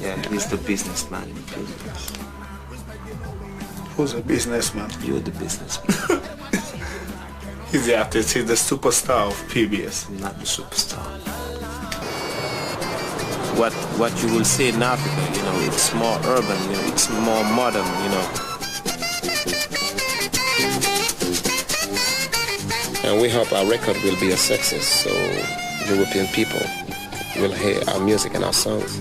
Yeah, he's the businessman in PBS. Who's a businessman? You're the businessman. He's the artist, he's the superstar of PBS. I'm not the superstar. What you will see in Africa, you know, it's more urban, you know, it's more modern, you know. And we hope our record will be a success, so European people will hear our music and our songs.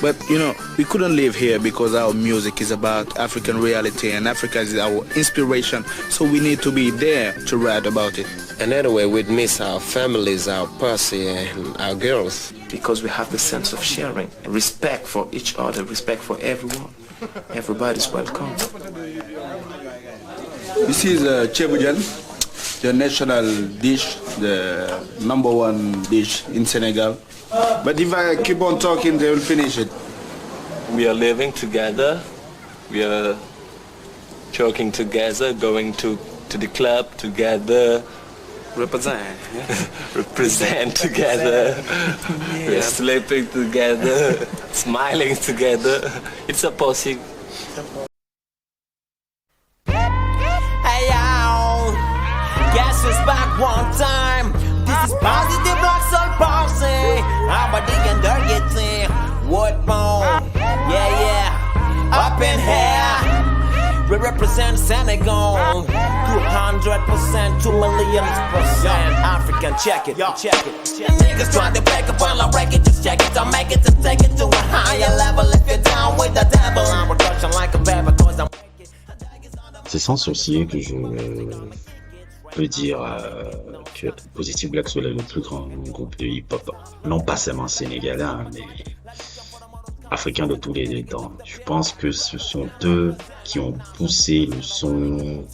But, you know, we couldn't live here because our music is about African reality and Africa is our inspiration. So we need to be there to write about it. And anyway, we'd miss our families, our posse, and our girls. Because we have the sense of sharing, respect for each other, respect for everyone. Everybody's welcome. This is Chebujan, the national dish, the #1 dish in Senegal. But if I keep on talking, they will finish it. We are living together. We are joking together, going to the club together. Represent. Represent together. Yeah. We're sleeping together, smiling together. It's a posse. Hey yo, guess who's back one time? This is Positive Black Soul Posse. Abadi and Dirty, Woodbone. Yeah, up in here. We represent Senegal. 200%, 2 million percent African. Check it, check it. Niggas try to break up while I break it. Just check it, I'll make it to take it to a higher level. If you're down with the devil, I'm production like a baby, cause I'm. C'est sans sourciller que je peux dire que Positive Black Soul est le plus grand groupe de hip-hop, non pas seulement sénégalais, mais africain de tous les temps. Je pense que ce sont eux qui ont poussé le son,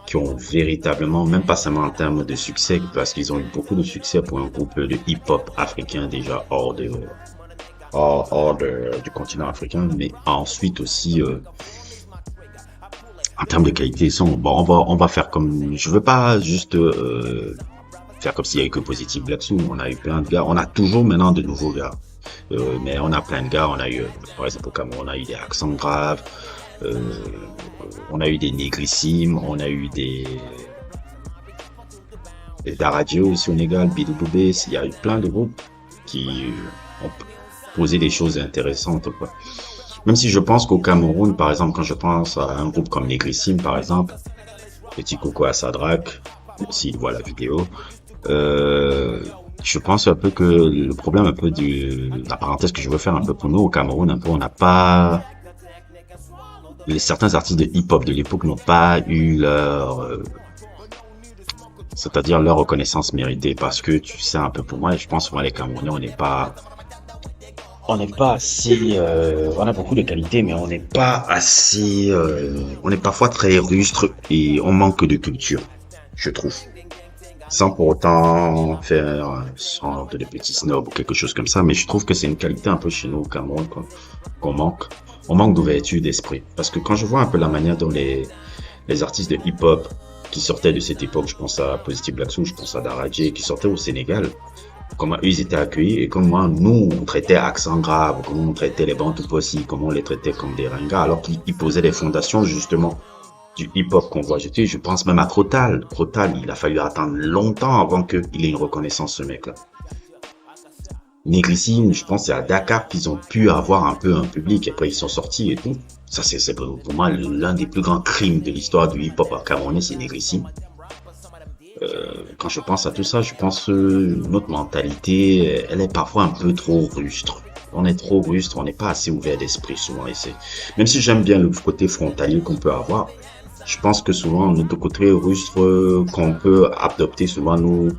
qui ont véritablement, même pas seulement en termes de succès, parce qu'ils ont eu beaucoup de succès pour un groupe de hip-hop africain déjà hors du continent africain, mais ensuite aussi en termes de qualité son. Bon, on va faire comme, je veux pas juste faire comme s'il y avait que Positive Black Soul. On a eu plein de gars, on a toujours maintenant de nouveaux gars. Mais on a plein de gars, on a eu, par exemple au Cameroun, on a eu des accents graves, on a eu des négrissimes, on a eu des Daradio au Sénégal, B2B, il y a eu plein de groupes qui ont posé des choses intéressantes, quoi. Même si je pense qu'au Cameroun, par exemple, quand je pense à un groupe comme Négrissime, par exemple, Petit Coco à Sadrak, s'il voit la vidéo, je pense un peu que le problème un peu la parenthèse que je veux faire un peu pour nous au Cameroun, un peu, on n'a pas, certains artistes de hip-hop de l'époque n'ont pas eu c'est-à-dire leur reconnaissance méritée, parce que tu sais un peu pour moi, et je pense moi les Camerounais, on n'est pas assez, on a beaucoup de qualités, mais on n'est pas assez, on est parfois très rustre et on manque de culture, je trouve. Sans pour autant faire un sorte de petit snob ou quelque chose comme ça, mais je trouve que c'est une qualité un peu chez nous au Cameroun, qu'on manque. On manque d'ouverture d'esprit. Parce que quand je vois un peu la manière dont les artistes de hip-hop qui sortaient de cette époque, je pense à Positive Black Soul, je pense à Daradje, qui sortaient au Sénégal, comment eux ils étaient accueillis et comment nous on traitait accent grave, comment on traitait les Bantu Possi, comment on les traitait comme des ringards, alors qu'ils posaient les fondations justement du hip-hop qu'on voit jeter. Je pense même à Crotal. Crotal, il a fallu attendre longtemps avant qu'il ait une reconnaissance, ce mec-là. Négrissime, je pense c'est à Dakar qu'ils ont pu avoir un peu un public, après ils sont sortis et tout. Ça c'est pour moi l'un des plus grands crimes de l'histoire du hip-hop à Cameroun, c'est Négrissime. Quand je pense à tout ça, je pense notre mentalité, elle est parfois un peu trop rustre. On est trop rustre, on n'est pas assez ouvert d'esprit souvent. Et même si j'aime bien le côté frontalier qu'on peut avoir, je pense que souvent notre côté rustre qu'on peut adopter souvent nous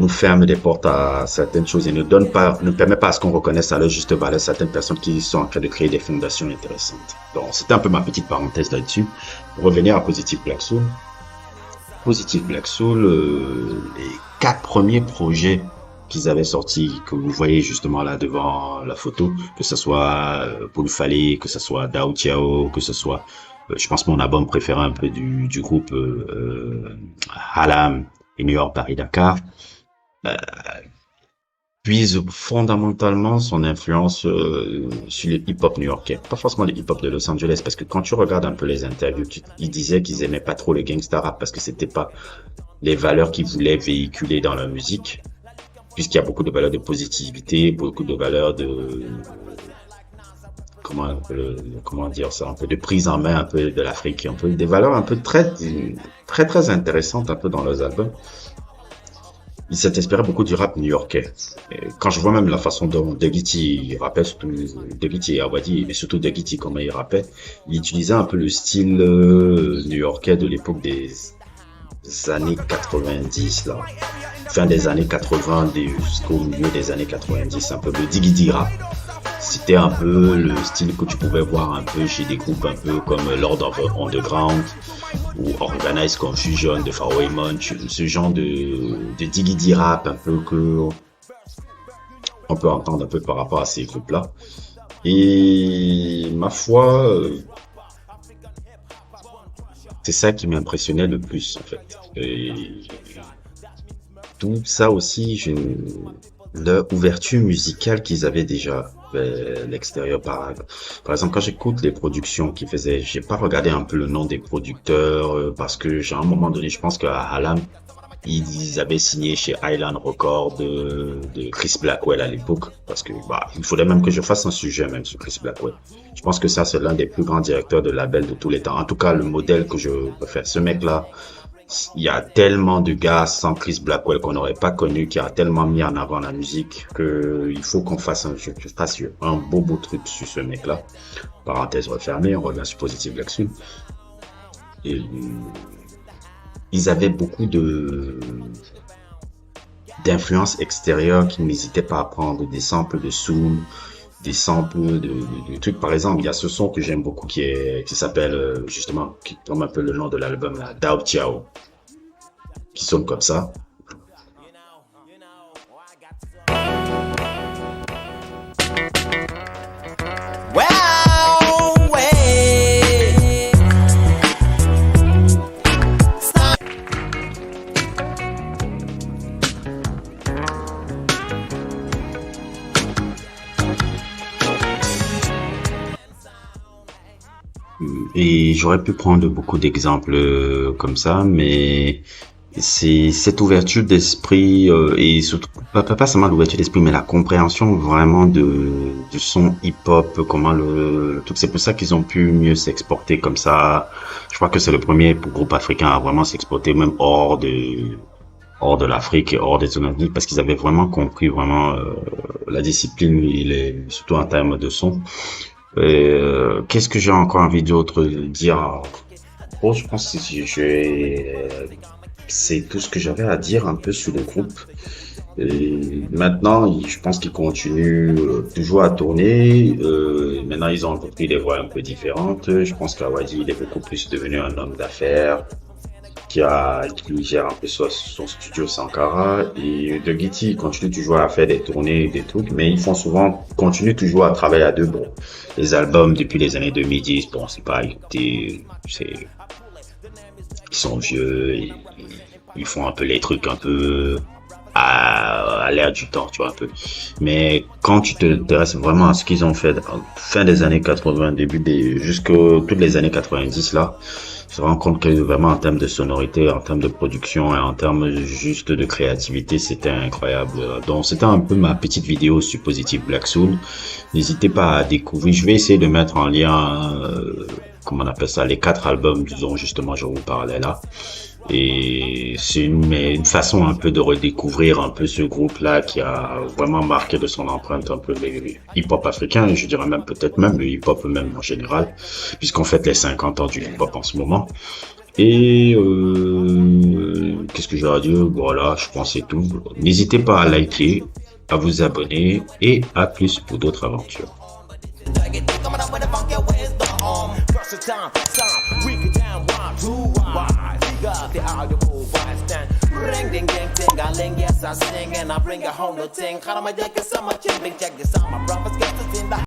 ferme des portes à certaines choses et ne permet pas à ce qu'on reconnaisse à leur juste valeur certaines personnes qui sont en train de créer des fondations intéressantes. Donc c'était un peu ma petite parenthèse là-dessus. Pour revenir à Positive Black Soul. Positive Black Soul, les 4 premiers projets qu'ils avaient sortis, que vous voyez justement là devant la photo, que ce soit Paul Fallé, que ce soit Dao Tiao, que ce soit, je pense mon album préféré un peu du groupe Halam et New York Paris Dakar. puise fondamentalement son influence sur le hip-hop new-yorkais. Pas forcément le hip-hop de Los Angeles, parce que quand tu regardes un peu les interviews, ils disaient qu'ils aimaient pas trop le gangsta rap parce que c'était pas les valeurs qu'ils voulaient véhiculer dans leur musique, puisqu'il y a beaucoup de valeurs de positivité, beaucoup de valeurs de comment dire ça, un peu de prise en main un peu de l'Afrique, un peu des valeurs un peu très intéressantes un peu dans leurs albums. Il s'est inspiré beaucoup du rap new-yorkais. Et quand je vois même la façon dont Duggy rappait, surtout Duggy et Awadi, mais surtout Duggy comment il rappait, il utilisait un peu le style new-yorkais de l'époque des années 90 là, fin des années 80 jusqu'au milieu des années 90, un peu le Diggy rap. C'était un peu le style que tu pouvais voir un peu chez des groupes un peu comme Lord of Underground ou Organized Confusion de Pharoah Monch, ce genre de Diggy rap un peu que on peut entendre un peu par rapport à ces groupes-là. Et ma foi, c'est ça qui m'impressionnait le plus en fait. Et tout ça aussi, leur ouverture musicale qu'ils avaient déjà vers l'extérieur. Par exemple, quand j'écoute les productions qu'ils faisaient, j'ai pas regardé un peu le nom des producteurs parce que à un moment donné, je pense qu'à Harlem, ils avaient signé chez Island Records de Chris Blackwell à l'époque, parce que il faudrait même que je fasse un sujet même sur Chris Blackwell. Je pense que ça, c'est l'un des plus grands directeurs de label de tous les temps. En tout cas, le modèle que je préfère. Ce mec-là, il y a tellement de gars sans Chris Blackwell qu'on n'aurait pas connu, qui a tellement mis en avant la musique, que il faut qu'on fasse un beau truc sur ce mec-là. Parenthèse refermée, on revient sur Positive Black Soul. Et ils avaient beaucoup d'influences extérieures qu'ils n'hésitaient pas à prendre, des samples de soul, des samples de trucs. Par exemple, il y a ce son que j'aime beaucoup qui s'appelle justement, qui tombe un peu le nom de l'album là, Dao Tiao, qui sonne comme ça. Et j'aurais pu prendre beaucoup d'exemples comme ça, mais c'est cette ouverture d'esprit et surtout pas seulement l'ouverture d'esprit, mais la compréhension vraiment du son hip-hop, comment le tout. C'est pour ça qu'ils ont pu mieux s'exporter comme ça. Je crois que c'est le premier groupe africain à vraiment s'exporter, même hors de l'Afrique et hors des zones États-Unis, parce qu'ils avaient vraiment compris vraiment la discipline, surtout en termes de son. Qu'est-ce que j'ai encore envie d'autre dire? Je pense que c'est tout ce que j'avais à dire un peu sur le groupe. Et maintenant, je pense qu'ils continuent toujours à tourner. Maintenant, ils ont pris des voies un peu différentes. Je pense qu'Awadi, il est beaucoup plus devenu un homme d'affaires qui gère un peu son studio Sankara, et De Guiti continue toujours à faire des tournées, des trucs, mais ils continuent toujours à travailler à deux. Bon, les albums depuis les années 2010, bon, c'est pas écouté, ils sont vieux, ils font un peu les trucs un peu à l'air du temps, tu vois, un peu. Mais quand tu t'intéresses vraiment à ce qu'ils ont fait fin des années 80, jusqu'à toutes les années 90 là, je me rends compte que vraiment en termes de sonorité, en termes de production et en termes juste de créativité, c'était incroyable. Donc c'était un peu ma petite vidéo sur Positive Black Soul. N'hésitez pas à découvrir. Je vais essayer de mettre en lien, comment on appelle ça, les 4 albums dont justement je vous parlais là. Et c'est une façon un peu de redécouvrir un peu ce groupe-là qui a vraiment marqué de son empreinte un peu le hip-hop africain, et je dirais même peut-être même le hip-hop même en général, puisqu'on fête les 50 ans du hip-hop en ce moment. Et qu'est-ce que j'ai à dire? Voilà, je pense c'est tout. N'hésitez pas à liker, à vous abonner, et à plus pour d'autres aventures. The audio vice stand ring ding ding ding I ling yes I sing and I bring it home the ting Cut on my jacket so much check this out my brothers get us in the